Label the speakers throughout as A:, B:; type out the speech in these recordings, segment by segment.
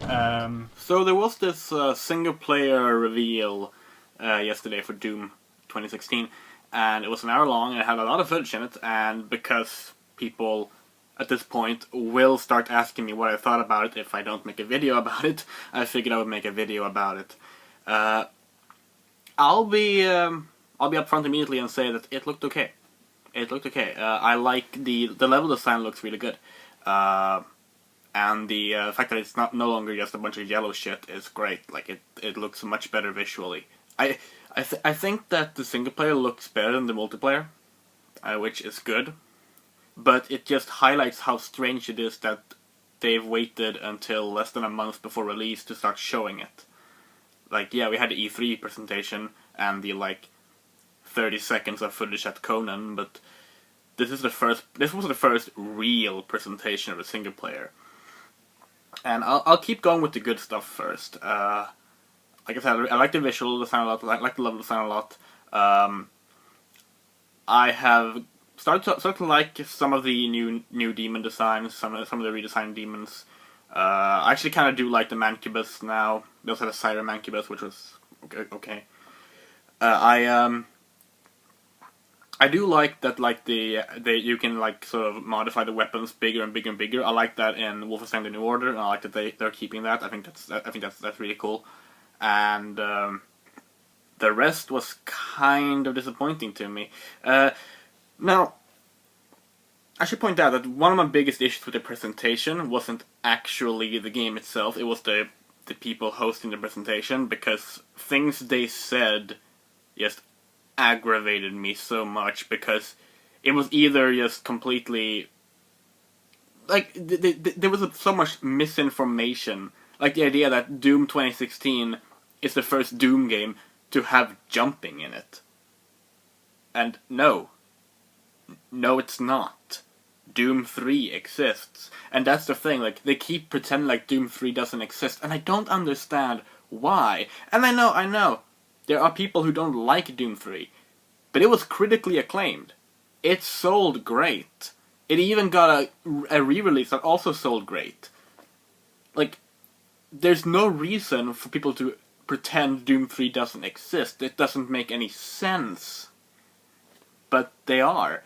A: So there was this single-player reveal yesterday for Doom 2016, and it was an hour long, and it had a lot of footage in it, and because people at this point will start asking me what I thought about it if I don't make a video about it, I figured I would make a video about it. I'll be upfront immediately and say that it looked okay. It looked okay. I like the level design looks really good. And the fact that it's no longer just a bunch of yellow shit is great. Like it looks much better visually. I think that the single player looks better than the multiplayer, which is good. But it just highlights how strange it is that they've waited until less than a month before release to start showing it. Like, yeah, we had the E3 presentation and the 30 seconds of footage at Conan, but this was the first real presentation of a single player. And I'll keep going with the good stuff first. Like I said, I like the visual design a lot. I like the level design a lot. I have started to like some of the new demon designs, some of the redesigned demons. I actually kind of do like the Mancubus now. They also had a Siren Mancubus, which was okay. I do like that, you can sort of modify the weapons bigger and bigger and bigger. I like that in Wolfenstein: The New Order, and I like that they're keeping that. I think that's really cool. And the rest was kind of disappointing to me. Now, I should point out that one of my biggest issues with the presentation wasn't actually the game itself. It was the people hosting the presentation, because things they said just aggravated me so much, because it was either just completely there was so much misinformation, like the idea that Doom 2016 is the first Doom game to have jumping in it, and no it's not. Doom 3 exists, and that's the thing, they keep pretending like Doom 3 doesn't exist, and I don't understand why. And I know there are people who don't like Doom 3, but it was critically acclaimed. It sold great. It even got a re-release that also sold great. There's no reason for people to pretend Doom 3 doesn't exist. It doesn't make any sense. But they are.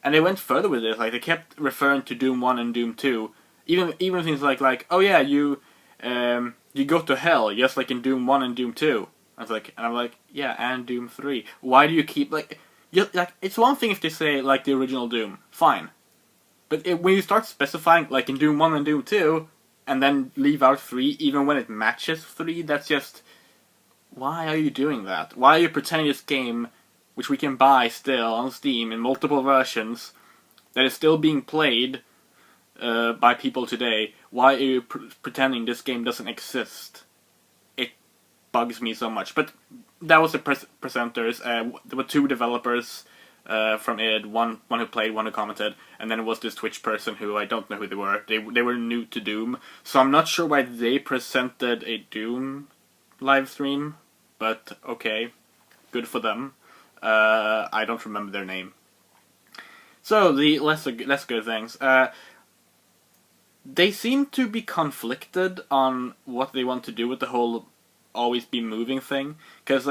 A: And they went further with it. They kept referring to Doom 1 and Doom 2. Even things like oh yeah, you go to hell, just like in Doom 1 and Doom 2. I'm like, yeah, and Doom 3. Why do you keep, it's one thing if they say, the original Doom. Fine. But when you start specifying, in Doom 1 and Doom 2, and then leave out 3, even when it matches 3, that's just... Why are you doing that? Why are you pretending this game, which we can buy still on Steam in multiple versions, that is still being played by people today, why are you pretending this game doesn't exist? It bugs me so much. But that was the presenters. There were 2 developers from id, one who played, one who commented, and then it was this Twitch person who I don't know who they were. They were new to Doom, so I'm not sure why they presented a Doom live stream, but okay, good for them. I don't remember their name. So the less good things. They seem to be conflicted on what they want to do with the whole always be moving thing, because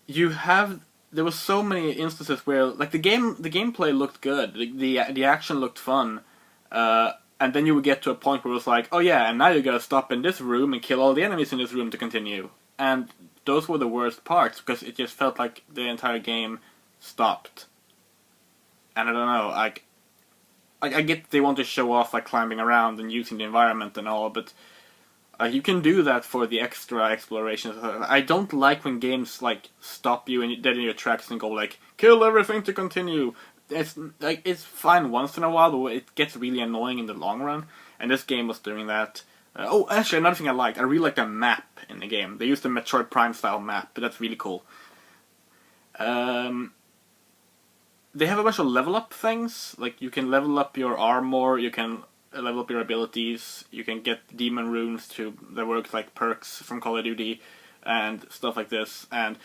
A: there was so many instances where the gameplay looked good, the action looked fun, and then you would get to a point where it was oh yeah, and now you gotta stop in this room and kill all the enemies in this room to continue. And those were the worst parts, because it just felt like the entire game stopped. And I don't know, I get they want to show off climbing around and using the environment and all, but you can do that for the extra exploration. I don't like when games stop you dead in your tracks and go kill everything to continue. It's fine once in a while, but it gets really annoying in the long run. And this game was doing that. Actually, another thing I really liked the map in the game. They used the Metroid Prime style map, but that's really cool. They have a bunch of level up things. You can level up your armor, you can level up your abilities, you can get demon runes that work like perks from Call of Duty, and stuff like this. And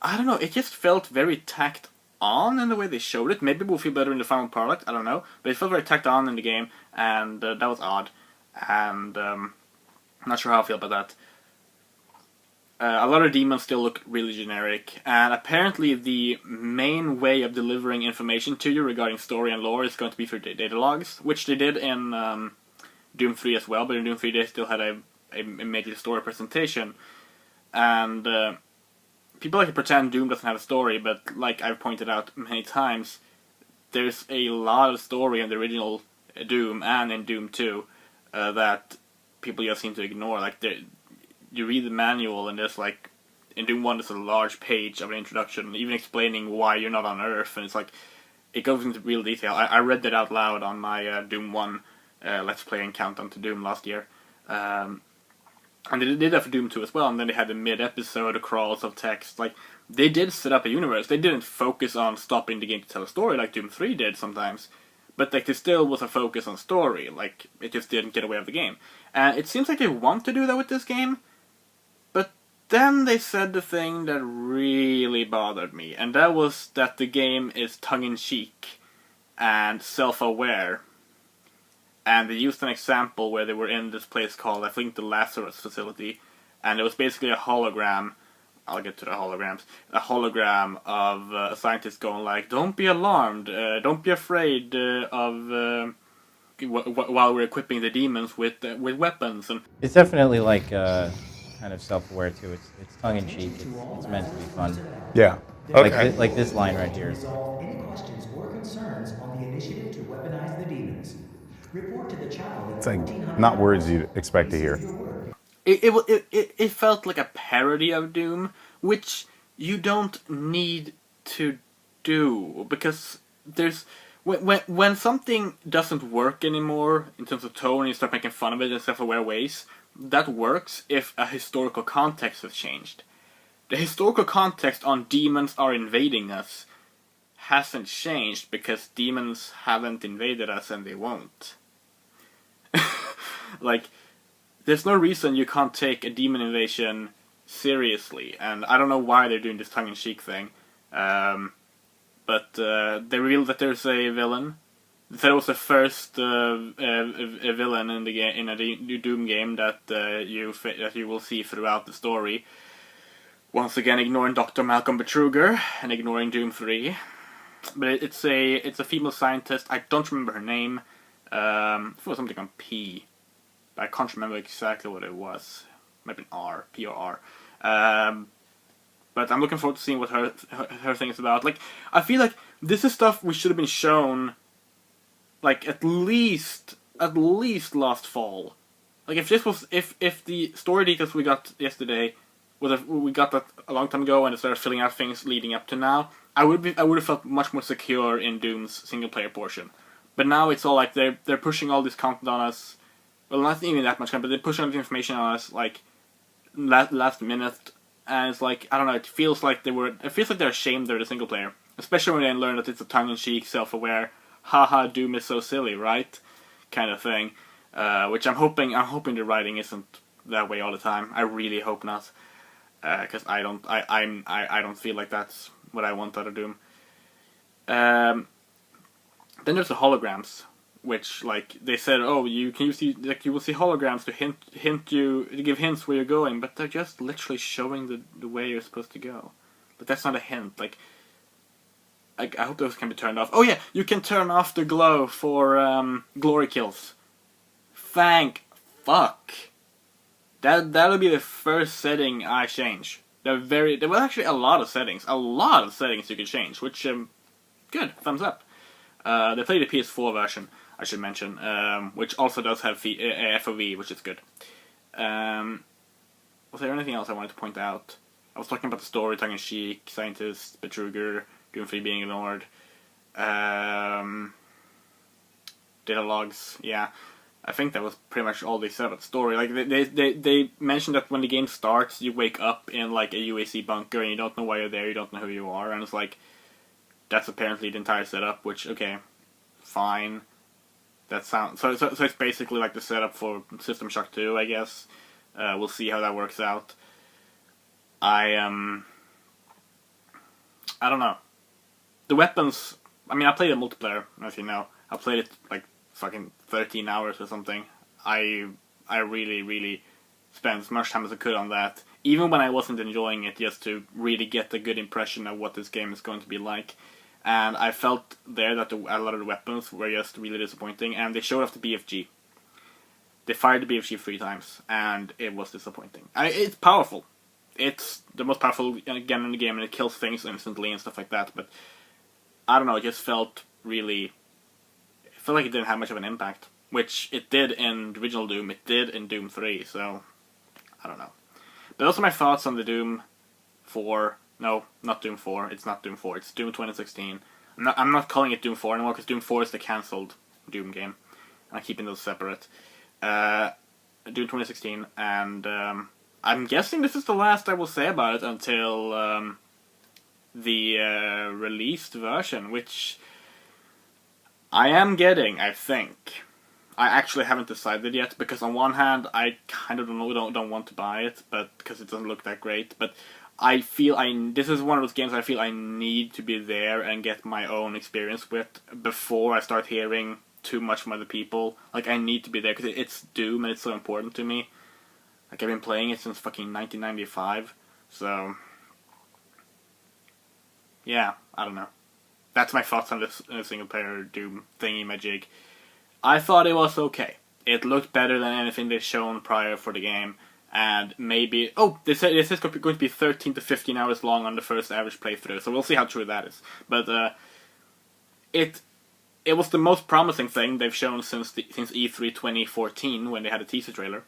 A: I don't know, it just felt very tacked on in the way they showed it. Maybe it will feel better in the final product, I don't know. But it felt very tacked on in the game, and that was odd. and I'm not sure how I feel about that. A lot of demons still look really generic, and apparently the main way of delivering information to you regarding story and lore is going to be through data logs, which they did in Doom 3 as well, but in Doom 3 they still had a major story presentation. And people like to pretend Doom doesn't have a story, but like I've pointed out many times, there's a lot of story in the original Doom and in Doom 2 that people just seem to ignore. Like, you read the manual and there's like, in Doom 1 there's a large page of an introduction, even explaining why you're not on Earth, and it's like, it goes into real detail. I read that out loud on my Doom 1 Let's Play and Countdown to Doom last year. And they did that for Doom 2 as well, and then they had the mid-episode crawls of text. Like, they did set up a universe. They didn't focus on stopping the game to tell a story like Doom 3 did sometimes. But like, there still was a focus on story. Like, it just didn't get away with the game. And it seems like they want to do that with this game. But then they said the thing that really bothered me. And that was that the game is tongue-in-cheek and self-aware. And they used an example where they were in this place called, I think, the Lazarus facility. And it was basically a hologram. I'll get to the holograms. A hologram of a scientist going like, "Don't be alarmed, don't be afraid while we're equipping the demons with weapons." And
B: it's definitely like kind of self-aware too. It's tongue-in-cheek. It's meant to be fun.
C: Yeah. Okay.
B: Like this line right here.
D: Resolve any questions or concerns on the initiative to weaponize the demons. Report to the chapel.
C: It's like not words you'd expect to hear.
A: it felt like a parody of Doom, which you don't need to do, because there's when something doesn't work anymore in terms of tone and you start making fun of it in self-aware ways, that works if a historical context has changed. The historical context on demons are invading us hasn't changed because demons haven't invaded us and they won't. Like, there's no reason you can't take a demon invasion seriously, and I don't know why they're doing this tongue-in-cheek thing. But they revealed that there's a villain. They said it was the first a villain in the game, in a new Doom game that you will see throughout the story. Once again, ignoring Dr. Malcolm Betruger and ignoring Doom 3. But it's a female scientist. I don't remember her name. It was something on P. I can't remember exactly what it was. Maybe an R, P or R. But I'm looking forward to seeing what her thing is about. Like, I feel like this is stuff we should have been shown, like, at least last fall. Like, if the story details we got yesterday we got that a long time ago and it started filling out things leading up to now, I would have felt much more secure in Doom's single player portion. But now it's all like they're pushing all this content on us. Well, not even that much content, but they're pushing all this information on us like last minute, and it's like, I don't know. It feels like they're ashamed they're the single player, especially when they learn that it's a tongue-in-cheek, self-aware, haha, Doom is so silly, right? Kind of thing. Which I'm hoping the writing isn't that way all the time. I really hope not, because I don't feel like that's what I want out of Doom. Then there's the holograms, which, like, they said, oh, you will see holograms to give hints where you're going, but they're just literally showing the way you're supposed to go. But that's not a hint. Like, I hope those can be turned off. Oh yeah, you can turn off the glow for glory kills. Thank fuck. That'll be the first setting I change. There were actually a lot of settings you could change, which good, thumbs up. They played the PS4 version, I should mention, which also does have FOV, which is good. Was there anything else I wanted to point out? I was talking about the story, tongue-in-cheek, scientist, Betruger, Doom 3 being ignored, data logs, yeah. I think that was pretty much all they said about the story. Like, they mentioned that when the game starts, you wake up in, like, a UAC bunker, and you don't know why you're there, you don't know who you are, and it's like, that's apparently the entire setup, which, okay, fine. That sounds... So it's basically like the setup for System Shock 2, I guess. We'll see how that works out. I don't know. The weapons... I mean, I played a multiplayer, as you know. I played it, like, fucking 13 hours or something. I really spent as much time as I could on that, even when I wasn't enjoying it, just to really get a good impression of what this game is going to be like. And I felt there that a lot of the weapons were just really disappointing, and they showed off the BFG. They fired the BFG 3 times, and it was disappointing. It's powerful. It's the most powerful gun in the game, and it kills things instantly and stuff like that, but I don't know, it just felt really... It felt like it didn't have much of an impact, which it did in the original Doom, it did in Doom 3, so... I don't know. But those are my thoughts on the Doom 4... No, not Doom 4, it's not Doom 4, it's Doom 2016. I'm not calling it Doom 4 anymore, because Doom 4 is the cancelled Doom game. I'm keeping those separate. Doom 2016, and I'm guessing this is the last I will say about it until the released version, which I am getting, I think. I actually haven't decided yet, because on one hand, I kind of don't want to buy it, but because it doesn't look that great, but I feel this is one of those games I feel I need to be there and get my own experience with before I start hearing too much from other people. Like, I need to be there because it's Doom and it's so important to me. Like, I've been playing it since fucking 1995, so yeah, I don't know. That's my thoughts on this single player Doom thingy majig. I thought it was okay. It looked better than anything they've shown prior for the game, and maybe... Oh, this is going to be 13 to 15 hours long on the first average playthrough, so we'll see how true that is. But it was the most promising thing they've shown since E3 2014, when they had a teaser trailer.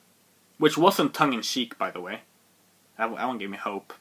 A: Which wasn't tongue-in-cheek, by the way. That one gave me hope.